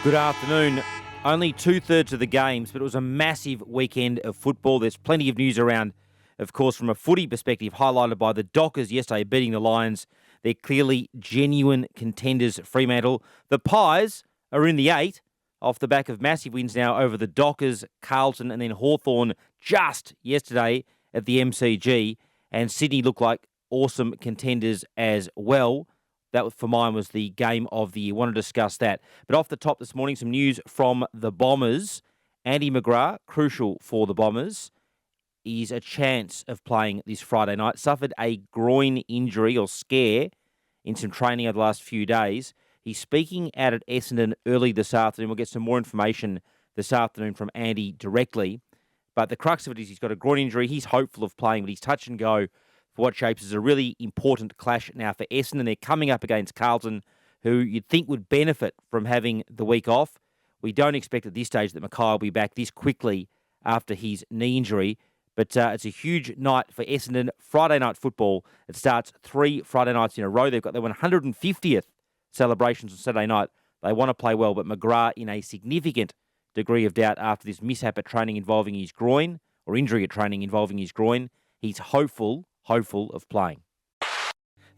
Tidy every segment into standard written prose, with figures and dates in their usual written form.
Good afternoon. Only 2/3 of the games, but it was a massive weekend of football. There's plenty of news around, of course, from a footy perspective, highlighted by the Dockers yesterday beating the Lions. They're clearly genuine contenders at Fremantle. The Pies are in the 8 off the back of massive wins now over the Dockers, Carlton and then Hawthorn just yesterday at the MCG. And Sydney look like awesome contenders as well. That, for mine, was the game of the year. Want to discuss that. But off the top this morning, some news from the Bombers. Andy McGrath, crucial for the Bombers, is a chance of playing this Friday night. Suffered a groin injury or scare in some training over the last few days. He's speaking out at Essendon early this afternoon. We'll get some more information this afternoon from Andy directly. But the crux of it is he's got a groin injury. He's hopeful of playing, but he's touch and go for what shapes as a really important clash now for Essendon. They're coming up against Carlton, who you'd think would benefit from having the week off. We don't expect at this stage that Mackay will be back this quickly after his knee injury, but it's a huge night for Essendon. Friday night football. It starts 3 Friday nights in a row. They've got their 150th celebrations on Saturday night. They want to play well, but McGrath in a significant degree of doubt after this mishap at training involving his groin, or injury at training involving his groin. He's hopeful of playing.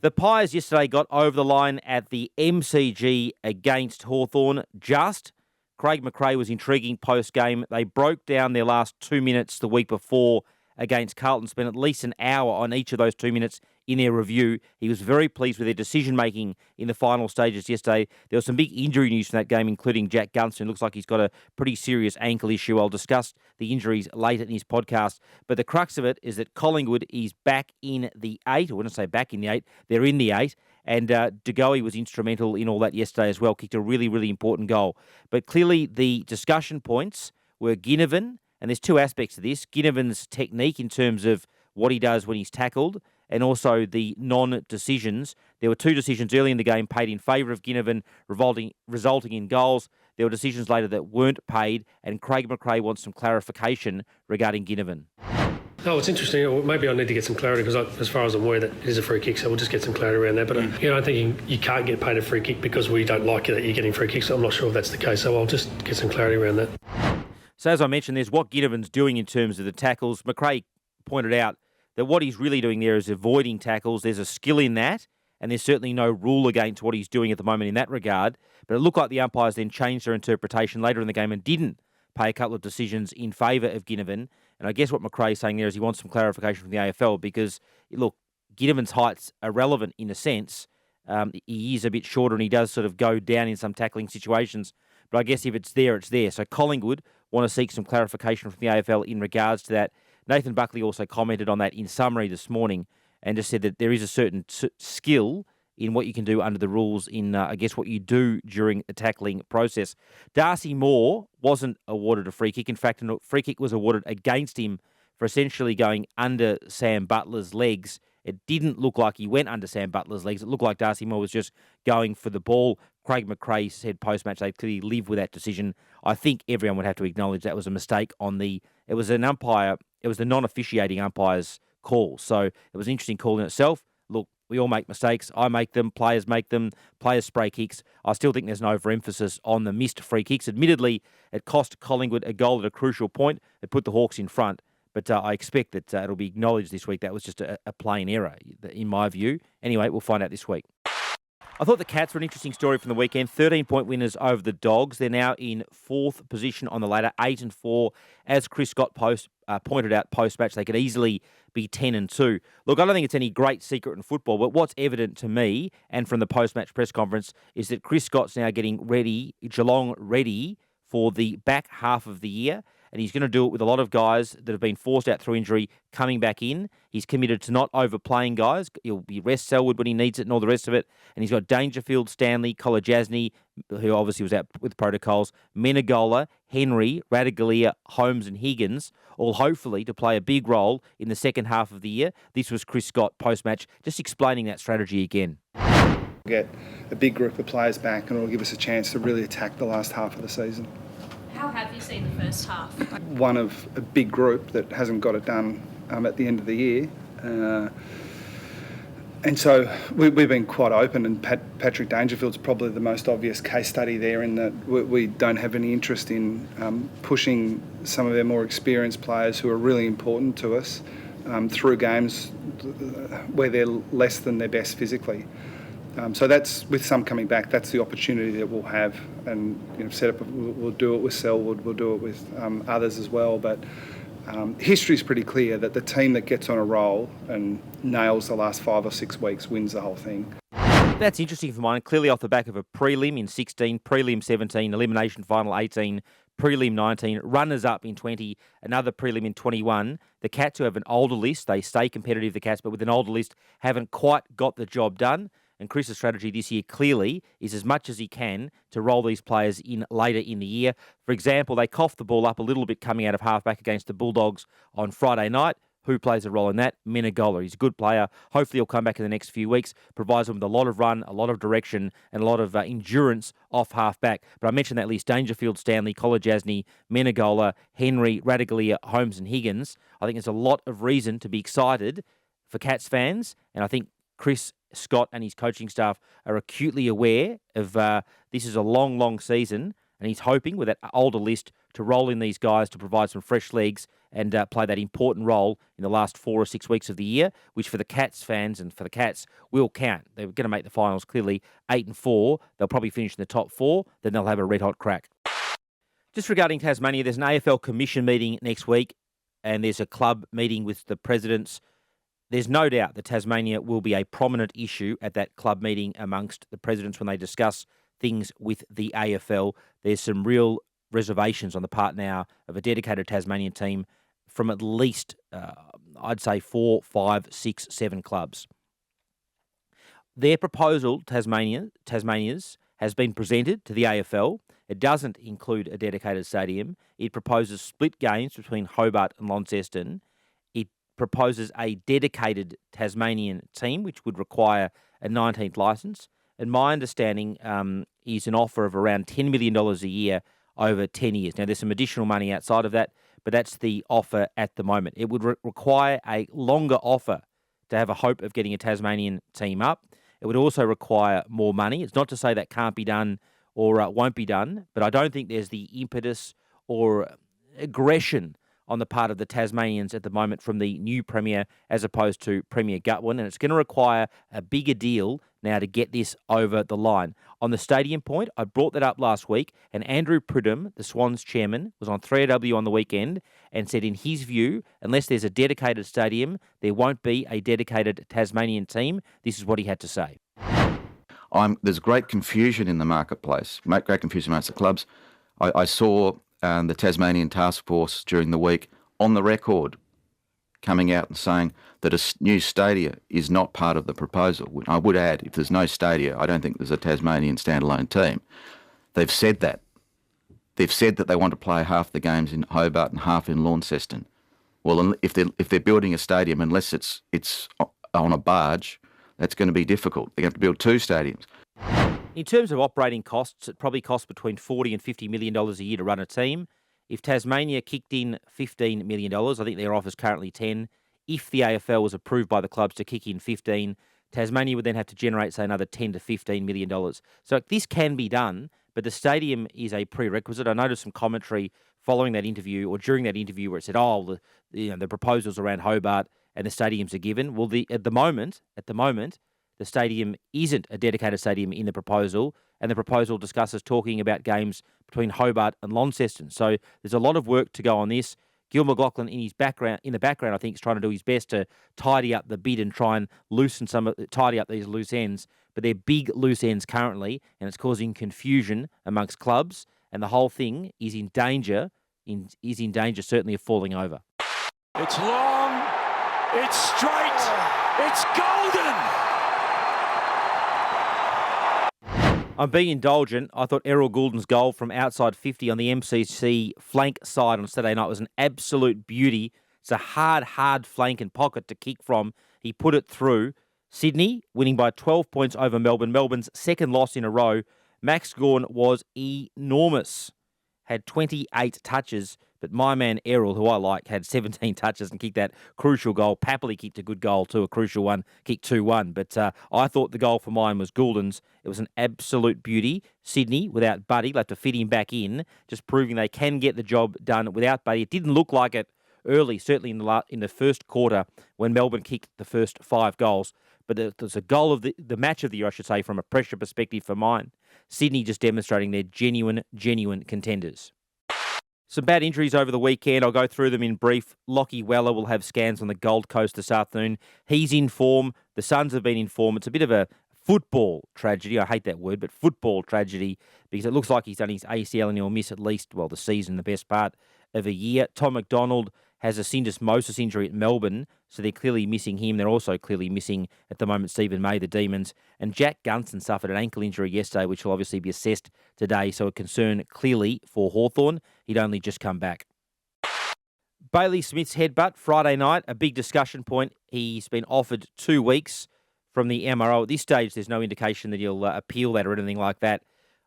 The Pies yesterday got over the line at the MCG against Hawthorn. Craig McRae was intriguing post-game. They broke down their last 2 minutes the week before against Carlton, spent at least an hour on each of those 2 minutes in their review. He was very pleased with their decision-making in the final stages yesterday. There was some big injury news from that game, including Jack Gunston. Looks like he's got a pretty serious ankle issue. I'll discuss the injuries later in his podcast. But the crux of it is that Collingwood is back in the 8. I wouldn't say back in the 8. They're in the 8. And De Goey was instrumental in all that yesterday as well. Kicked a really, really important goal. But clearly the discussion points were Ginnivan. And there's two aspects to this. Ginnivan's technique in terms of what he does when he's tackled and also the non-decisions. There were 2 decisions early in the game paid in favour of Ginnivan, resulting in goals. There were decisions later that weren't paid, and Craig McRae wants some clarification regarding Ginnivan. Oh, it's interesting. Or maybe I need to get some clarity because, as far as I'm aware, that it is a free kick. So we'll just get some clarity around that. But I think you can't get paid a free kick because we don't like it that you're getting free kicks. So I'm not sure if that's the case. So I'll just get some clarity around that. So as I mentioned, there's what Ginnivan's doing in terms of the tackles. McRae pointed out that what he's really doing there is avoiding tackles. There's a skill in that, and there's certainly no rule against what he's doing at the moment in that regard. But it looked like the umpires then changed their interpretation later in the game and didn't pay a couple of decisions in favour of Ginnivan. And I guess what McRae's saying there is he wants some clarification from the AFL because, look, Ginnivan's height's irrelevant in a sense. He is a bit shorter and he does sort of go down in some tackling situations. But I guess if it's there, it's there. So Collingwood want to seek some clarification from the AFL in regards to that. Nathan Buckley also commented on that in summary this morning and just said that there is a certain skill in what you can do under the rules in, I guess, what you do during the tackling process. Darcy Moore wasn't awarded a free kick. In fact, a free kick was awarded against him for essentially going under Sam Butler's legs. It didn't look like he went under Sam Butler's legs. It looked like Darcy Moore was just going for the ball. Craig McRae said post-match they clearly live with that decision. I think everyone would have to acknowledge that was a mistake it was the non-officiating umpire's call. So it was an interesting call in itself. Look, we all make mistakes. I make them. Players make them. Players spray kicks. I still think there's an overemphasis on the missed free kicks. Admittedly, it cost Collingwood a goal at a crucial point. It put the Hawks in front. But I expect that it'll be acknowledged this week. That was just a plain error, in my view. Anyway, we'll find out this week. I thought the Cats were an interesting story from the weekend. 13-point winners over the Dogs. They're now in 4th position on the ladder, 8-4. As Chris Scott pointed out post-match, they could easily be 10-2. Look, I don't think it's any great secret in football, but what's evident to me and from the post-match press conference is that Chris Scott's now getting Geelong ready for the back half of the year. And he's going to do it with a lot of guys that have been forced out through injury coming back in. He's committed to not overplaying guys. He'll be rest Selwood when he needs it and all the rest of it. And he's got Dangerfield, Stanley, Kolajasny, who obviously was out with protocols, Menegola, Henry, Radaglia, Holmes and Higgins, all hopefully to play a big role in the second half of the year. This was Chris Scott post-match, just explaining that strategy again. Get a big group of players back and it'll give us a chance to really attack the last half of the season. How have you seen the first half? One of a big group that hasn't got it done at the end of the year. And so we've been quite open, and Patrick Dangerfield's probably the most obvious case study there, in that we don't have any interest in pushing some of their more experienced players who are really important to us through games where they're less than their best physically. So that's, with some coming back, that's the opportunity that we'll have, and set up. We'll do it with Selwood, we'll do it with others as well. But history is pretty clear that the team that gets on a roll and nails the last 5 or 6 weeks wins the whole thing. That's interesting for mine. Clearly off the back of a prelim in 16, prelim 17, elimination final 18, prelim 19, runners-up in 20, another prelim in 21. The Cats, who have an older list, they stay competitive, the Cats, but with an older list, haven't quite got the job done. And Chris's strategy this year clearly is as much as he can to roll these players in later in the year. For example, they coughed the ball up a little bit coming out of halfback against the Bulldogs on Friday night. Who plays a role in that? Menegola. He's a good player. Hopefully he'll come back in the next few weeks, provides them with a lot of run, a lot of direction, and a lot of endurance off halfback. But I mentioned that list: Dangerfield, Stanley, Kolodjasny, Menegola, Henry, Radaglia, Holmes and Higgins. I think there's a lot of reason to be excited for Cats fans, and I think Chris Scott and his coaching staff are acutely aware of this is a long, long season, and he's hoping with that older list to roll in these guys to provide some fresh legs and play that important role in the last 4 or 6 weeks of the year, which for the Cats fans and for the Cats will count. They're going to make the finals clearly 8 and 4. They'll probably finish in the top 4. Then they'll have a red-hot crack. Just regarding Tasmania, there's an AFL Commission meeting next week, and there's a club meeting with the presidents. There's no doubt that Tasmania will be a prominent issue at that club meeting amongst the presidents when they discuss things with the AFL. There's some real reservations on the part now of a dedicated Tasmanian team from at least, I'd say, 4, 5, 6, 7 clubs. Their proposal, Tasmania's, has been presented to the AFL. It doesn't include a dedicated stadium. It proposes split games between Hobart and Launceston. It proposes a dedicated Tasmanian team, which would require a 19th licence. And my understanding is an offer of around $10 million a year over 10 years. Now, there's some additional money outside of that, but that's the offer at the moment. It would require a longer offer to have a hope of getting a Tasmanian team up. It would also require more money. It's not to say that can't be done or won't be done, but I don't think there's the impetus or aggression on the part of the Tasmanians at the moment from the new Premier as opposed to Premier Gutwin, and it's going to require a bigger deal now to get this over the line. On the stadium point, I brought that up last week, and Andrew Pridham, the Swans chairman, was on 3AW on the weekend and said in his view, unless there's a dedicated stadium, there won't be a dedicated Tasmanian team. This is what he had to say. There's great confusion in the marketplace, great confusion amongst the clubs. I saw the Tasmanian Task Force during the week on the record coming out and saying that a new stadia is not part of the proposal. I would add, if there's no stadia, I don't think there's a Tasmanian standalone team. They've said that. They've said that they want to play half the games in Hobart and half in Launceston. Well, if they're building a stadium, unless it's on a barge, that's going to be difficult. They have to build 2 stadiums. In terms of operating costs, it probably costs between $40 and $50 million a year to run a team. If Tasmania kicked in $15 million, I think their offer's currently 10. If the AFL was approved by the clubs to kick in 15, Tasmania would then have to generate, say, another $10 to $15 million. So this can be done, but the stadium is a prerequisite. I noticed some commentary following that interview or during that interview where it said, the proposals around Hobart and the stadiums are given. Well, at the moment, the stadium isn't a dedicated stadium in the proposal, and the proposal discusses talking about games between Hobart and Launceston. So there's a lot of work to go on this. Gil McLachlan in the background, I think, is trying to do his best to tidy up the bid and try and tidy up these loose ends. But they're big loose ends currently, and it's causing confusion amongst clubs, and the whole thing is in danger, certainly of falling over. It's long, it's straight, it's golden! I'm being indulgent. I thought Errol Goulden's goal from outside 50 on the MCC flank side on Saturday night was an absolute beauty. It's a hard flank and pocket to kick from. He put it through. Sydney winning by 12 points over Melbourne. Melbourne's second loss in a row. Max Gawn was enormous. Had 28 touches But my man Errol, who I like, had 17 touches and kicked that crucial goal. Papley kicked a good goal too, a crucial one, kicked 2-1. But I thought the goal for mine was Goulden's. It was an absolute beauty. Sydney, without Buddy, they'll have to fit him back in, just proving they can get the job done without Buddy. It didn't look like it early, certainly in the first quarter when Melbourne kicked the first 5 goals. But there's a goal of the match of the year, I should say, from a pressure perspective for mine. Sydney just demonstrating they're genuine contenders. Some bad injuries over the weekend. I'll go through them in brief. Lockie Weller will have scans on the Gold Coast this afternoon. He's in form. The Suns have been in form. It's a bit of a football tragedy. I hate that word, but football tragedy, because it looks like he's done his ACL and he'll miss at least, the season, the best part of a year. Tom McDonald has a syndesmosis injury at Melbourne, so they're clearly missing him. They're also clearly missing, at the moment, Stephen May, the Demons. And Jack Gunson suffered an ankle injury yesterday, which will obviously be assessed today, so a concern clearly for Hawthorn. He'd only just come back. Bailey Smith's headbutt Friday night, a big discussion point. He's been offered 2 weeks from the MRO. At this stage, there's no indication that he'll appeal that or anything like that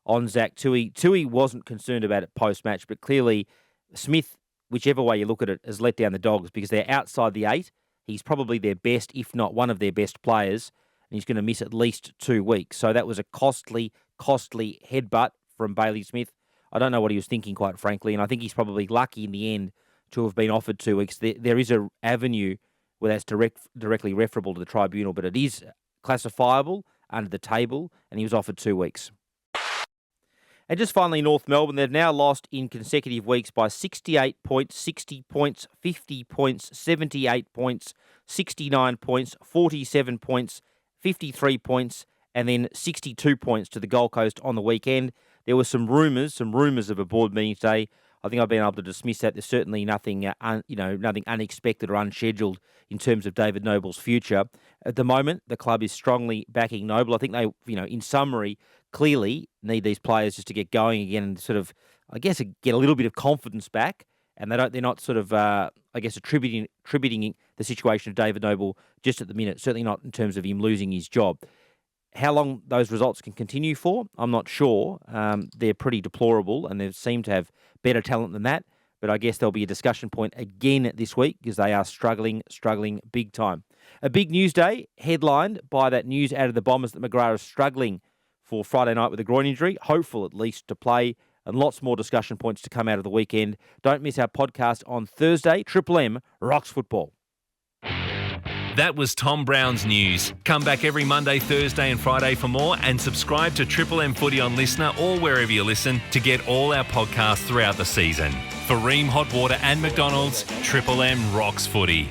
on Zach Tui. Tui wasn't concerned about it post-match, but clearly Smith, whichever way you look at it, has let down the Dogs because they're outside the 8. He's probably their best, if not one of their best players, and he's going to miss at least 2 weeks. So that was a costly headbutt from Bailey Smith. I don't know what he was thinking, quite frankly, and I think he's probably lucky in the end to have been offered 2 weeks. There is an avenue where that's directly referable to the tribunal, but it is classifiable under the table, and he was offered 2 weeks. And just finally, North Melbourne, they've now lost in consecutive weeks by 68 points, 60 points, 50 points, 78 points, 69 points, 47 points, 53 points, and then 62 points to the Gold Coast on the weekend. There were some rumours of a board meeting today. I think I've been able to dismiss that. There's certainly nothing, nothing unexpected or unscheduled in terms of David Noble's future. At the moment, the club is strongly backing Noble. I think they, in summary, clearly need these players just to get going again and sort of, get a little bit of confidence back. And they're not sort of, attributing the situation of David Noble just at the minute. Certainly not in terms of him losing his job. How long those results can continue for, I'm not sure. They're pretty deplorable, and they seem to have better talent than that. But I guess there'll be a discussion point again this week because they are struggling big time. A big news day headlined by that news out of the Bombers that McGrath is struggling for Friday night with a groin injury, hopeful at least to play, and lots more discussion points to come out of the weekend. Don't miss our podcast on Thursday. Triple M rocks football. That was Tom Browne's news. Come back every Monday, Thursday and Friday for more, and subscribe to Triple M Footy on Listener or wherever you listen to get all our podcasts throughout the season. For Ream Hot Water and McDonald's, Triple M rocks footy.